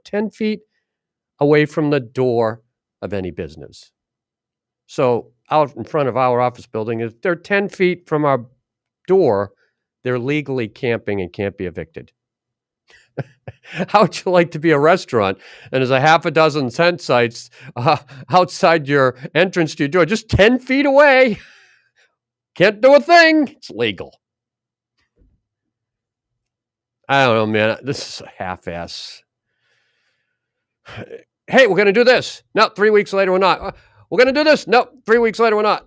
10 feet away from the door of any business. So out in front of our office building, they're 10 feet from our door. They're legally camping and can't be evicted. How would you like to be a restaurant and there's a half a dozen tent sites outside your entrance to your door, just 10 feet away? Can't do a thing. It's legal. I don't know, man. This is a half-ass. Hey, we're going to do this. No, 3 weeks later, we're not. We're going to do this. No, 3 weeks later, we're not.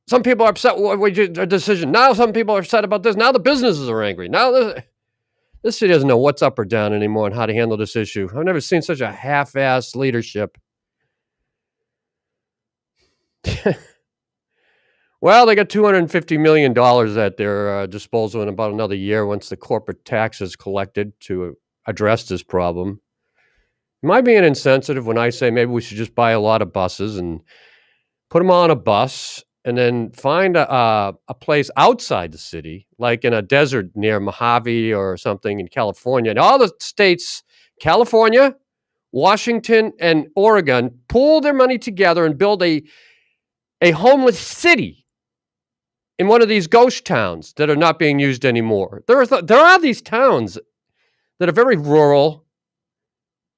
Some people are upset with a decision. Now some people are upset about this. Now the businesses are angry. Now this city doesn't know what's up or down anymore and how to handle this issue. I've never seen such a half-ass leadership. Well, they got $250 million at their disposal in about another year once the corporate tax is collected to address this problem. Am I being insensitive when I say maybe we should just buy a lot of buses and put them on a bus and then find a place outside the city, like in a desert near Mojave or something in California? And all the states, California, Washington, and Oregon, pool their money together and build a homeless city in one of these ghost towns that are not being used anymore. There are these towns that are very rural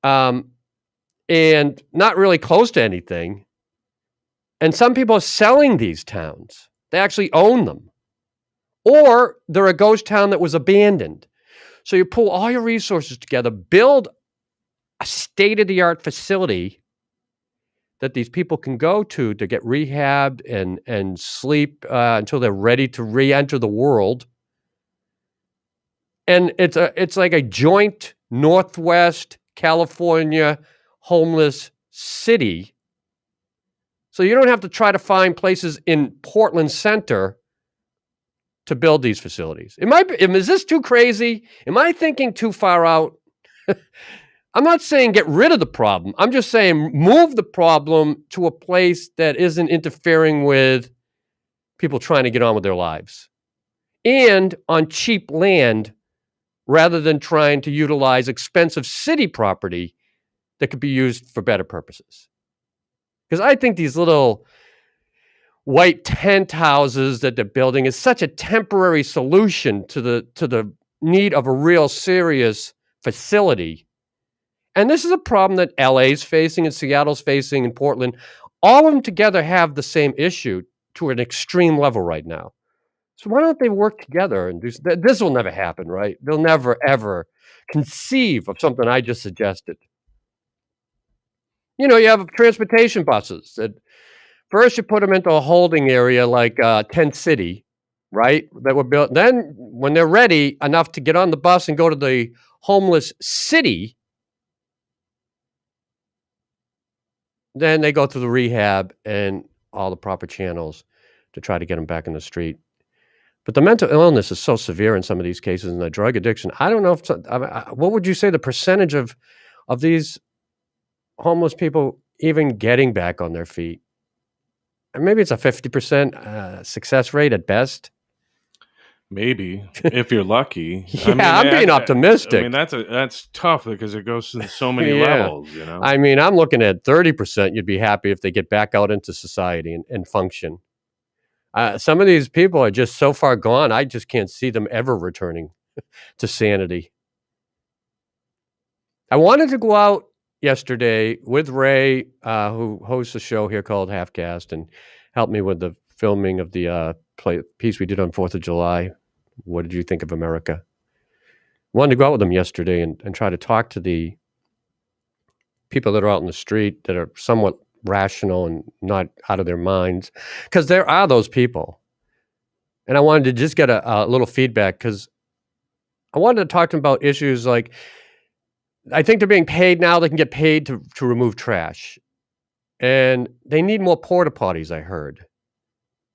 and not really close to anything. And some people are selling these towns. They actually own them. Or they're a ghost town that was abandoned. So you pull all your resources together, build a state-of-the-art facility that these people can go to get rehabbed and sleep until they're ready to re-enter the world. And it's like a joint Northwest California homeless city. So you don't have to try to find places in Portland Center to build these facilities. Is this too crazy? Am I thinking too far out? I'm not saying get rid of the problem. I'm just saying move the problem to a place that isn't interfering with people trying to get on with their lives. And on cheap land, rather than trying to utilize expensive city property that could be used for better purposes. Because I think these little white tent houses that they're building is such a temporary solution to the need of a real serious facility. And this is a problem that LA's facing and Seattle's facing and Portland. All of them together have the same issue to an extreme level right now. So why don't they work together and do this? Will never happen, right? They'll never, ever conceive of something I just suggested. You know, you have transportation buses that first you put them into a holding area like Tent City, right? That were built. Then when they're ready enough to get on the bus and go to the homeless city, then they go through the rehab and all the proper channels to try to get them back in the street. But the mental illness is so severe in some of these cases, and the drug addiction. I don't know if what would you say the percentage of these homeless people even getting back on their feet? And maybe it's a 50% success rate at best. Maybe if you're lucky. Yeah, I'm being optimistic. I mean, that's tough because it goes to so many levels. You know, I mean, I'm looking at 30%. You'd be happy if they get back out into society and function. Some of these people are just so far gone, I just can't see them ever returning to sanity. I wanted to go out yesterday with Ray, who hosts a show here called Halfcast, and helped me with the filming of the piece we did on 4th of July. What did you think of America? Wanted to go out with them yesterday and try to talk to the people that are out in the street that are somewhat rational and not out of their minds, because there are those people. And I wanted to just get a little feedback, because I wanted to talk to them about issues like, I think they're being paid now. They can get paid to remove trash. And they need more porta potties, I heard.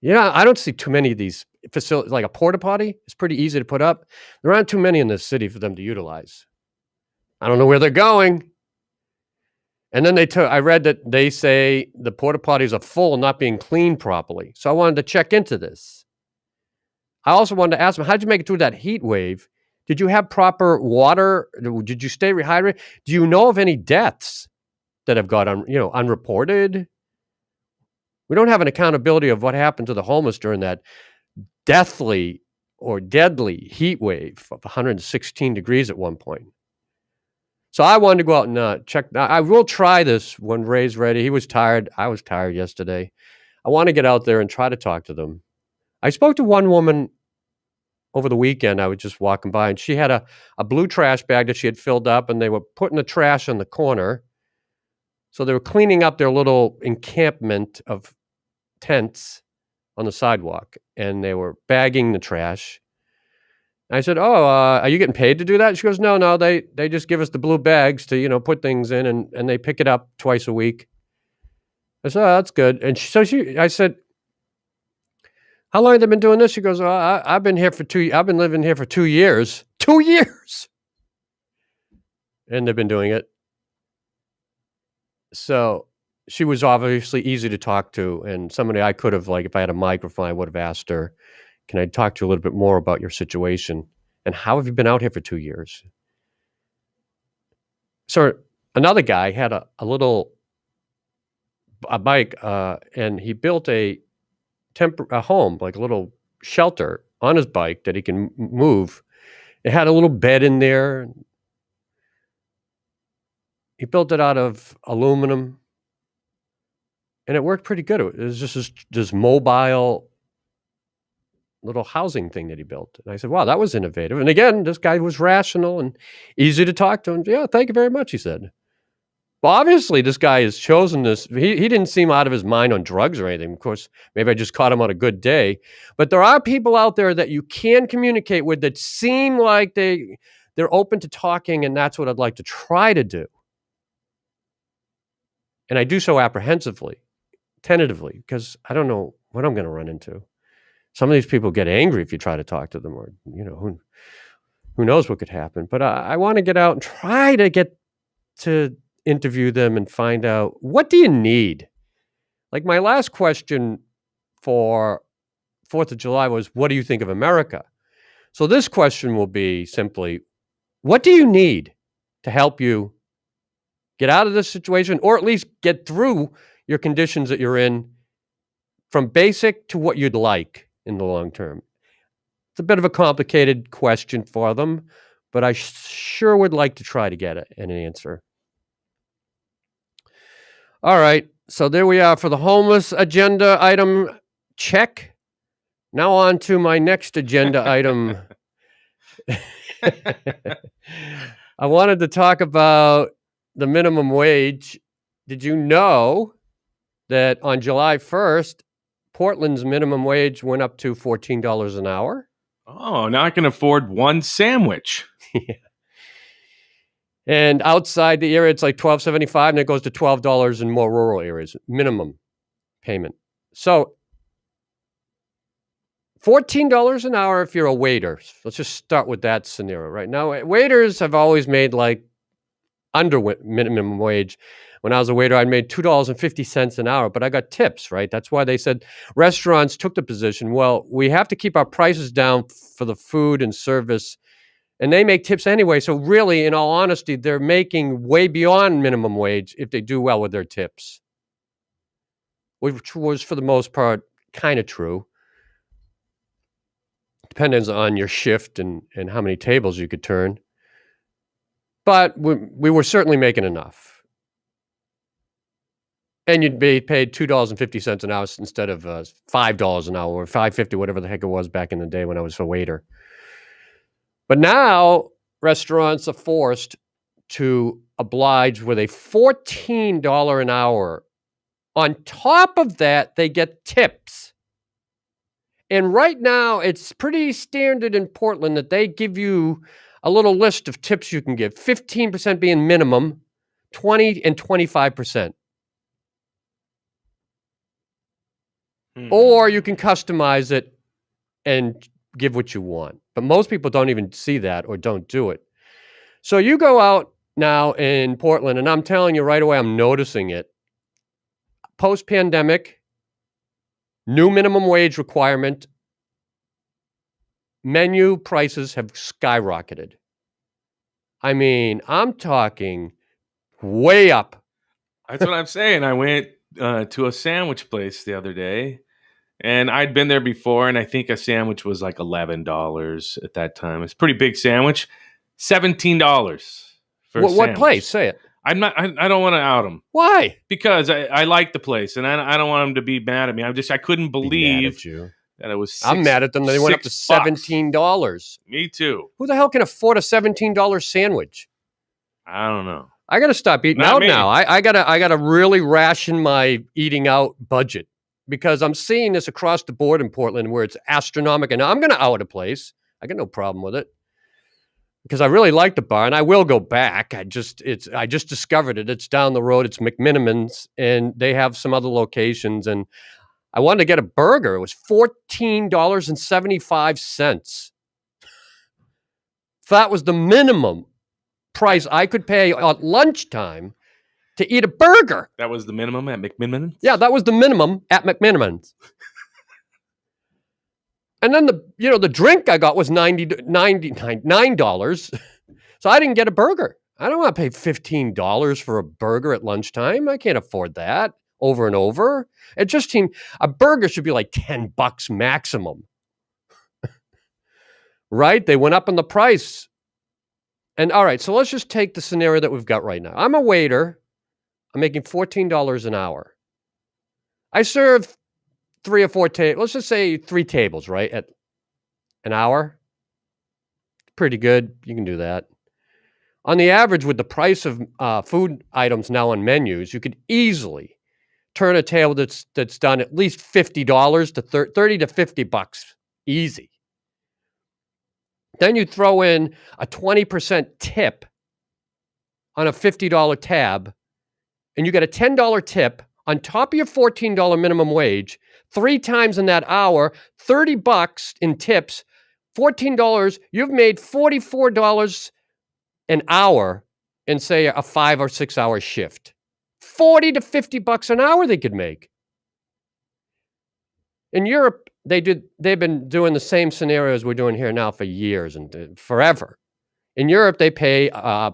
Yeah, I don't see too many of these facilities. Like a porta potty, it's pretty easy to put up. There aren't too many in this city for them to utilize. I don't know where they're going. And then I read that they say the porta potties are full and not being cleaned properly. So I wanted to check into this. I also wanted to ask them, how'd you make it through that heat wave Did you have proper water? Did you stay rehydrated? Do you know of any deaths that have got unreported? We don't have an accountability of what happened to the homeless during that deathly or deadly heat wave of 116 degrees at one point. So I wanted to go out and check. I will try this when Ray's ready. He was tired. I was tired yesterday. I want to get out there and try to talk to them. I spoke to one woman over the weekend. I was just walking by, and she had a blue trash bag that she had filled up, and they were putting the trash in the corner. So they were cleaning up their little encampment of tents on the sidewalk, and they were bagging the trash. I said, "Oh, are you getting paid to do that?" She goes, "No, they just give us the blue bags to, put things in, and they pick it up twice a week." I said, "Oh, that's good." And I said, "How long have they been doing this?" She goes, I've been living here for 2 years." 2 years! And they've been doing it. So she was obviously easy to talk to, and somebody I could have, if I had a microphone, I would have asked her, "Can I talk to you a little bit more about your situation? And how have you been out here for 2 years?" So another guy had a bike, and he built a home, like a little shelter on his bike that he can move. It had a little bed in there. He built it out of aluminum, and it worked pretty good. It was just this mobile little housing thing that he built. And I said, "Wow, that was innovative." And again, this guy was rational and easy to talk to. And "Yeah, thank you very much," he said. Well, obviously, this guy has chosen this. He didn't seem out of his mind on drugs or anything. Of course, maybe I just caught him on a good day. But there are people out there that you can communicate with that seem like they're open to talking, and that's what I'd like to try to do. And I do so apprehensively, tentatively, because I don't know what I'm going to run into. Some of these people get angry if you try to talk to them, or who knows what could happen. But I want to get out and try to get to interview them and find out, what do you need? Like my last question for 4th of July was, what do you think of America? So this question will be simply, what do you need to help you get out of this situation, or at least get through your conditions that you're in, from basic to what you'd like in the long term? It's a bit of a complicated question for them, but I sure would like to try to get an answer. All right, so there we are for the homeless agenda item. Check. Now on to my next agenda item. I wanted to talk about the minimum wage. Did you know that on July 1st, Portland's minimum wage went up to $14 an hour? Oh, now I can afford one sandwich. Yeah. And outside the area, it's like $12.75, and it goes to $12 in more rural areas, minimum payment. So $14 an hour if you're a waiter. Let's just start with that scenario right now. Waiters have always made under minimum wage. When I was a waiter, I made $2.50 an hour, but I got tips, right? That's why they said restaurants took the position, well, we have to keep our prices down for the food and service, and they make tips anyway. So really, in all honesty, they're making way beyond minimum wage if they do well with their tips, which was, for the most part, kind of true. Depends on your shift and how many tables you could turn. But we were certainly making enough. And you'd be paid $2.50 an hour instead of $5 an hour or $5.50, whatever the heck it was back in the day when I was a waiter. But now restaurants are forced to oblige with a $14 an hour. On top of that, they get tips. And right now, it's pretty standard in Portland that they give you a little list of tips you can give, 15% being minimum, 20 and 25%. Or you can customize it and give what you want. But most people don't even see that or don't do it. So you go out now in Portland, and I'm telling you right away, I'm noticing it. Post-pandemic, new minimum wage requirement. menu prices have skyrocketed. I mean, I'm talking way up. That's what I'm saying. I went to a sandwich place the other day, and I'd been there before, and I think a sandwich was like $11 at that time. It's a pretty big sandwich. $17 for a What sandwich. place? Say it. I'm not. I don't want to out them Why? because I like the place, and I don't want them to be mad at me. I couldn't believe that it was. I'm mad at them. They went up to $6. $17. Me too. Who the hell can afford a $17 sandwich? I don't know. I got to stop eating Not out me. now. I gotta really ration my eating out budget because I'm seeing this across the board in Portland where it's astronomical. And I'm going to out a place. I got no problem with it because I really like the bar and I will go back. I just discovered it. It's down the road. It's McMiniman's and they have some other locations. And I wanted to get a burger. It was $14.75. That was the minimum price I could pay at lunchtime to eat a burger. That was the minimum at McMiniman's? Yeah, that was the minimum at McMiniman's. And then the drink I got was $9. So I didn't get a burger. I don't want to pay $15 for a burger at lunchtime. I can't afford that over and over. It just seemed a burger should be like $10 maximum. Right? They went up on the price. And all right, so let's just take the scenario that we've got right now. I'm a waiter. I'm making $14 an hour. I serve 3 or 4 tables. Let's just say 3 tables, right? At an hour. Pretty good. You can do that. On the average, with the price of food items now on menus, you could easily turn a table that's done at least $50 to $30 to $50. Easy. Then you throw in a 20% tip on a $50 tab, and you get a $10 tip on top of your $14 minimum wage, 3 times in that hour, $30 in tips, $14, you've made $44 an hour in, say, a 5 or 6 hour shift. $40 to $50 an hour they could make. In Europe, they've been doing the same scenarios we're doing here now for years and forever. In Europe, they pay a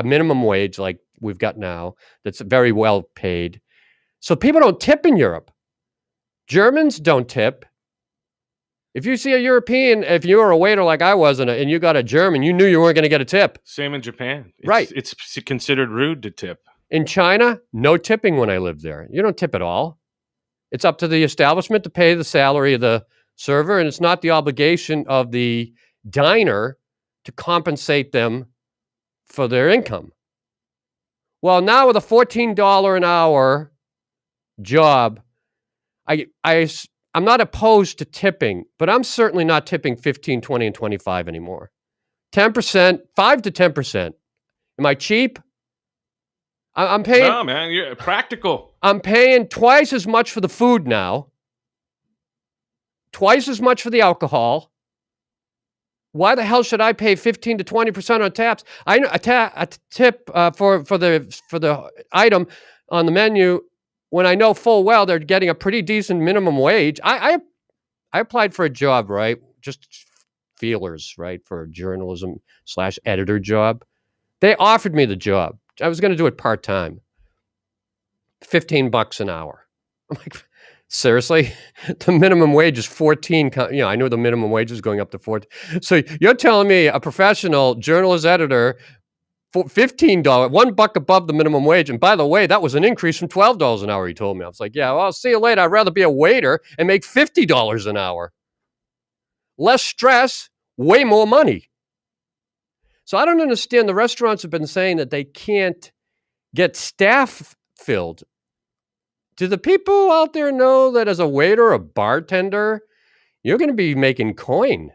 minimum wage like we've got now that's very well paid. So people don't tip in Europe. Germans don't tip. If you see a European, if you were a waiter like I was and you got a German, you knew you weren't going to get a tip. Same in Japan. Right. It's considered rude to tip. In China, no tipping when I lived there. You don't tip at all. It's up to the establishment to pay the salary of the server, and it's not the obligation of the diner to compensate them for their income. Well, now with a $14 an hour job, I'm not opposed to tipping, but I'm certainly not tipping 15, 20, and 25 anymore. 10%, 5 to 10%. Am I cheap? I'm paying. No, man, you're practical. I'm paying twice as much for the food now, twice as much for the alcohol. Why the hell should I pay 15 to 20% on taps? I know a tip for the item on the menu when I know full well they're getting a pretty decent minimum wage. I applied for a job, right? Just feelers, right, for a journalism/editor job. They offered me the job. I was going to do it part-time. $15 an hour. I'm like, seriously? The minimum wage is 14. I knew the minimum wage was going up to 14. So you're telling me a professional journalist editor for $15, $1 above the minimum wage. And by the way, that was an increase from $12 an hour, he told me. I was like, yeah, well, I'll see you later. I'd rather be a waiter and make $50 an hour. Less stress, way more money. So I don't understand. The restaurants have been saying that they can't get staff filled. Do the people out there know that as a waiter or bartender, you're going to be making coin?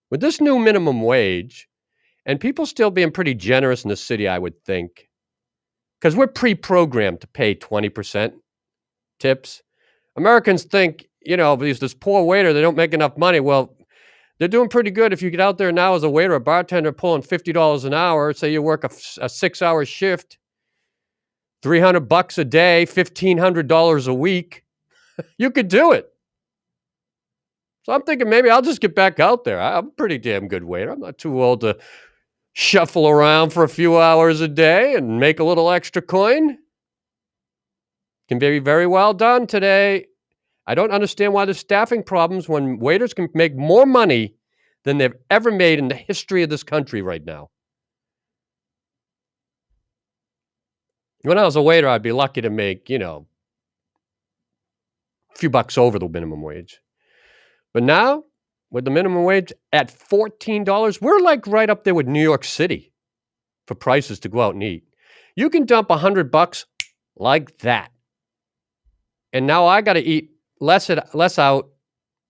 With this new minimum wage, and people still being pretty generous in the city, I would think, because we're pre-programmed to pay 20% tips. Americans think, this poor waiter, they don't make enough money. Well, they're doing pretty good if you get out there now as a waiter or bartender pulling $50 an hour. Say you work a 6-hour shift, $300 a day, $1,500 a week. You could do it. So I'm thinking maybe I'll just get back out there. I'm a pretty damn good waiter. I'm not too old to shuffle around for a few hours a day and make a little extra coin. Can be very well done today. I don't understand why there's staffing problems when waiters can make more money than they've ever made in the history of this country right now. When I was a waiter, I'd be lucky to make, a few bucks over the minimum wage. But now, with the minimum wage at $14, we're like right up there with New York City for prices to go out and eat. You can dump $100 like that. And now I got to eat less out,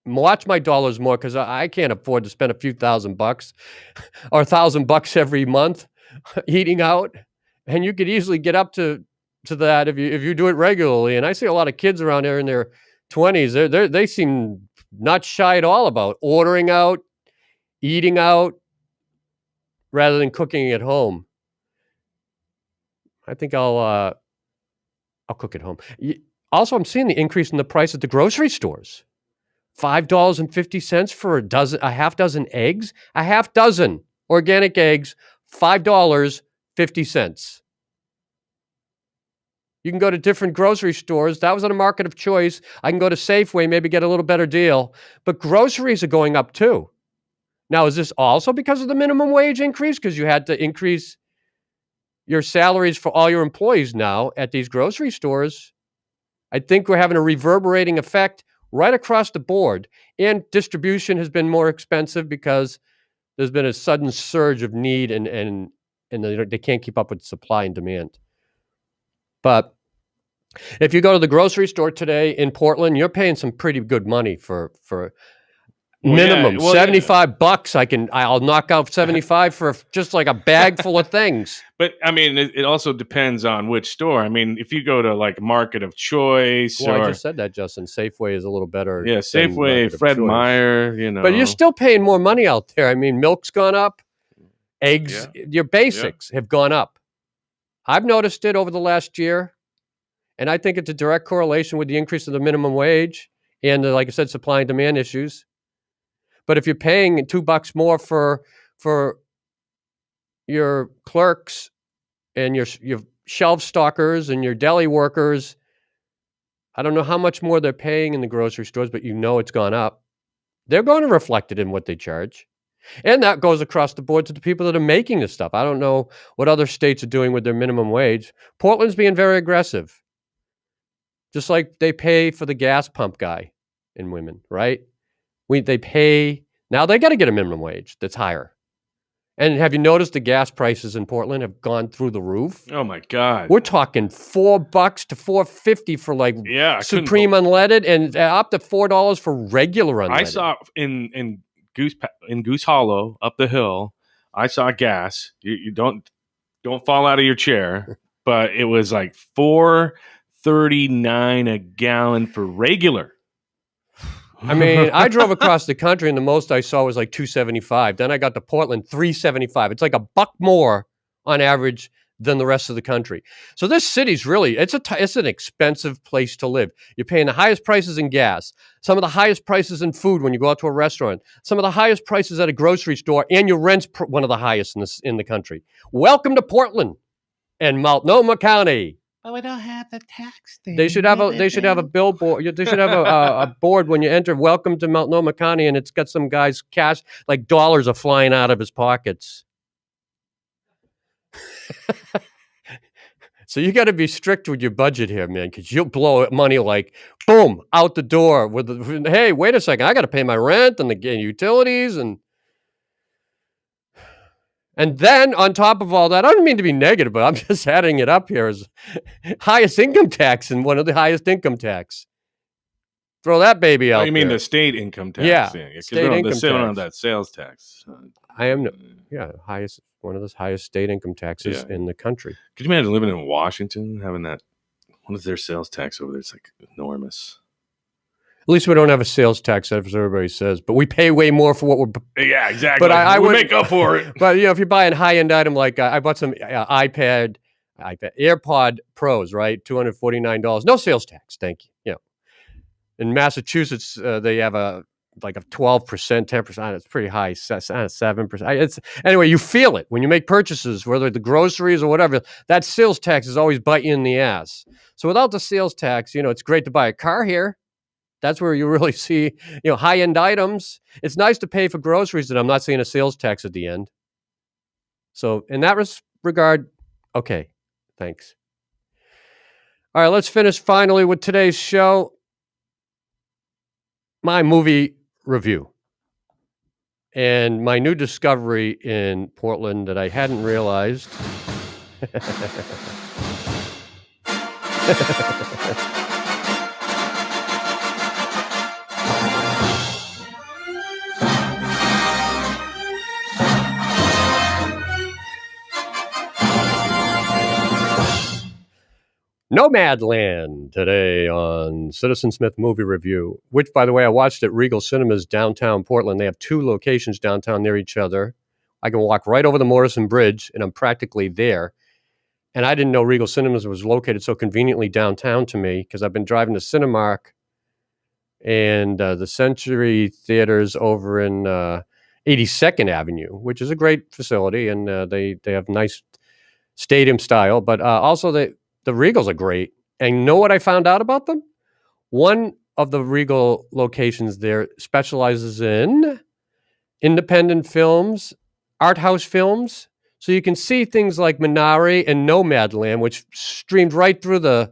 watch my dollars more because I can't afford to spend a few $1,000 or $1,000 every month eating out. And you could easily get up to that if you do it regularly. And I see a lot of kids around here in their 20s. They seem not shy at all about ordering out, eating out, rather than cooking at home. I think I'll cook at home. Also, I'm seeing the increase in the price at the grocery stores. $5.50 for a half dozen eggs. A half dozen organic eggs, $5.50. You can go to different grocery stores. That was on a market of choice. I can go to Safeway, maybe get a little better deal. But groceries are going up too. Now, is this also because of the minimum wage increase? Because you had to increase your salaries for all your employees now at these grocery stores. I think we're having a reverberating effect right across the board. And distribution has been more expensive because there's been a sudden surge of need and they can't keep up with supply and demand. But if you go to the grocery store today in Portland, you're paying some pretty good money for minimum $75. I'll knock out 75 for just like a bag full of things. But I mean, it also depends on which store. I mean, if you go to like Market of Choice, I just said that, Justin. Safeway is a little better. Yeah, Safeway, Fred Meyer, But you're still paying more money out there. I mean, milk's gone up, eggs, your basics have gone up. I've noticed it over the last year, and I think it's a direct correlation with the increase of the minimum wage and, like I said, supply and demand issues. But if you're paying $2 more for your clerks and your shelf stockers and your deli workers, I don't know how much more they're paying in the grocery stores, but it's gone up. They're going to reflect it in what they charge. And that goes across the board to the people that are making this stuff. I don't know what other states are doing with their minimum wage. Portland's being very aggressive. Just like they pay for the gas pump guy and women, right? They pay, now they got to get a minimum wage that's higher. And have you noticed the gas prices in Portland have gone through the roof? Oh my God. We're talking $4 to $4.50 for like Supreme unleaded and up to $4 for regular unleaded. I saw in Goose Hollow up the hill, I saw gas. You don't fall out of your chair, but it was like $4.39 a gallon for regular. I mean, I drove across the country and the most I saw was like $2.75. Then I got to Portland, $3.75. It's like $1 more on average than the rest of the country. So this city's really, it's an expensive place to live. You're paying the highest prices in gas, some of the highest prices in food when you go out to a restaurant, some of the highest prices at a grocery store, and your rent's one of the highest in the country. Welcome to Portland and Multnomah County. But we don't have the tax thing. They should have a billboard. They should have a board when you enter. Welcome to Multnomah County, and it's got some guy's cash, like dollars are flying out of his pockets. So you got to be strict with your budget here, man, because you'll blow money like boom out the door. Hey, wait a second, I got to pay my rent and the utilities And then on top of all that, I don't mean to be negative, but I'm just adding it up here as highest income tax and one of the highest income tax. Throw that baby out. You mean there. the state income tax? Yeah, state income tax. On that sales tax. Highest, one of the highest state income taxes in the country. Could you imagine living in Washington, having that? What is their sales tax over there? It's like enormous. At least we don't have a sales tax, as everybody says, but we pay way more for what we're. Yeah, exactly. But I would make up for it. But if you buy a high-end item like I bought some AirPod Pros, right? $249, no sales tax. Thank you. In Massachusetts, they have a like a 12%, 10%. It's pretty high, 7%. It's anyway. You feel it when you make purchases, whether the groceries or whatever. That sales tax is always bite you in the ass. So without the sales tax, it's great to buy a car here. That's where you really see, high-end items. It's nice to pay for groceries that I'm not seeing a sales tax at the end. So in that regard, okay, thanks. All right, let's finish finally with today's show. My movie review and my new discovery in Portland that I hadn't realized. Nomadland today on Citizen Smith Movie Review, which, by the way, I watched at Regal Cinemas downtown Portland. They have 2 locations downtown near each other. I can walk right over the Morrison Bridge, and I'm practically there. And I didn't know Regal Cinemas was located so conveniently downtown to me because I've been driving to Cinemark and the Century Theaters over in 82nd Avenue, which is a great facility, and they have nice stadium style, but also the Regals are great. And you know what I found out about them? One of the Regal locations there specializes in independent films, art house films. So you can see things like Minari and Nomadland, which streamed right through the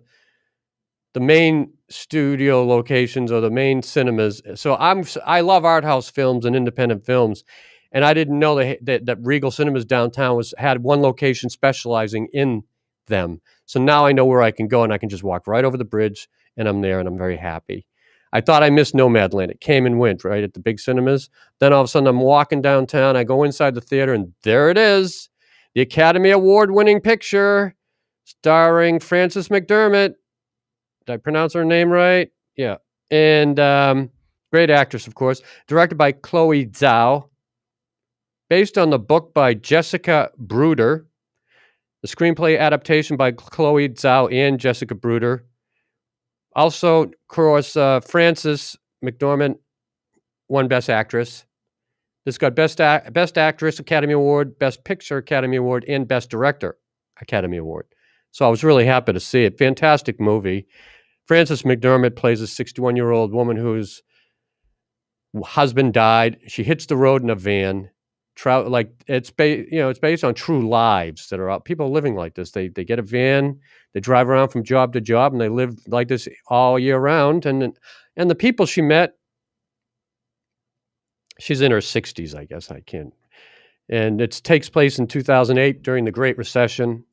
main studio locations or the main cinemas. So I love art house films and independent films. And I didn't know that Regal Cinemas downtown had one location specializing in them. So now I know where I can go, and I can just walk right over the bridge, and I'm there, and I'm very happy. I thought I missed Nomadland. It came and went right at the big cinemas. Then all of a sudden I'm walking downtown. I go inside the theater, and there it is, the Academy Award-winning picture starring Frances McDermott. Did I pronounce her name right? Yeah. And great actress, of course. Directed by Chloe Zhao. Based on the book by Jessica Bruder. The screenplay adaptation by Chloe Zhao and Jessica Bruder. Also, of course, Frances McDormand won Best Actress. This got Best Actress Academy Award, Best Picture Academy Award, and Best Director Academy Award. So I was really happy to see it. Fantastic movie. Frances McDormand plays a 61-year-old woman whose husband died. She hits the road in a van. It's based on true lives that are out. People living like this. They get a van, they drive around from job to job, and they live like this all year round. And the people she met, she's in her 60s, I guess. I can't. And it takes place in 2008 during the Great Recession,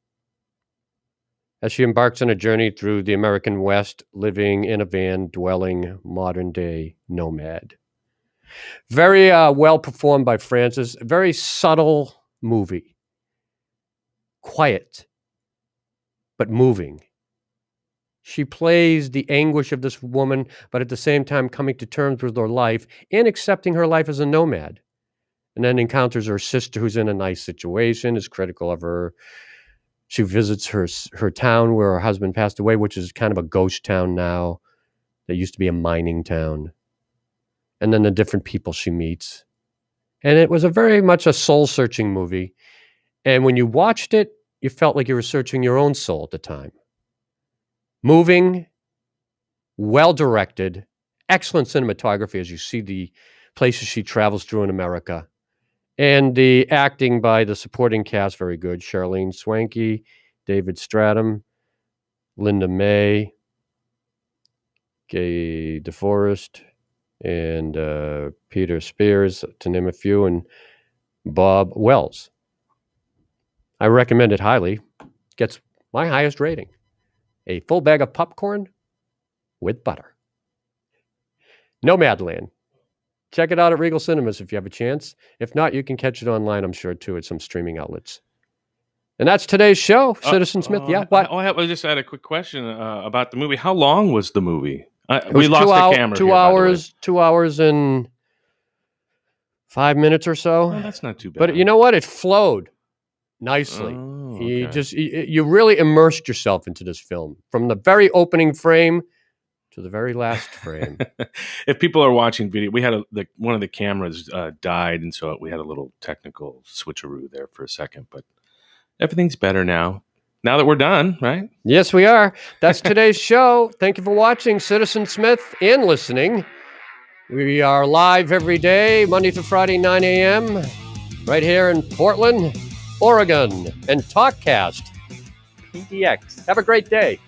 as she embarks on a journey through the American West, living in a van, dwelling modern-day nomad. Very well performed by Frances. Very subtle movie. Quiet, but moving. She plays the anguish of this woman, but at the same time coming to terms with her life and accepting her life as a nomad. And then encounters her sister who's in a nice situation, is critical of her. She visits her town where her husband passed away, which is kind of a ghost town now. That used to be a mining town. And then the different people she meets. And it was very much a soul-searching movie. And when you watched it, you felt like you were searching your own soul at the time. Moving, well-directed, excellent cinematography as you see the places she travels through in America. And the acting by the supporting cast, very good. Charlene Swanky, David Stratham, Linda May, Gay DeForest, and Peter Spears, to name a few, and Bob Wells. I recommend it highly. Gets my highest rating. A full bag of popcorn with butter. Nomadland. Check it out at Regal Cinemas if you have a chance. If not, you can catch it online, I'm sure, too, at some streaming outlets. And that's today's show, Citizen Smith. Yeah, what? I just had a quick question about the movie. How long was the movie? We lost the camera. 2 hours and 5 minutes or so. Oh, that's not too bad. But you know what? It flowed nicely. Oh, okay. You really immersed yourself into this film from the very opening frame to the very last frame. If people are watching video, we had one of the cameras died, and so we had a little technical switcheroo there for a second. But everything's better now. Now that we're done, right? Yes, we are. That's today's show. Thank you for watching, Citizen Smith, and listening. We are live every day, Monday through Friday, 9 a.m., right here in Portland, Oregon, and TalkCast, PDX. Have a great day.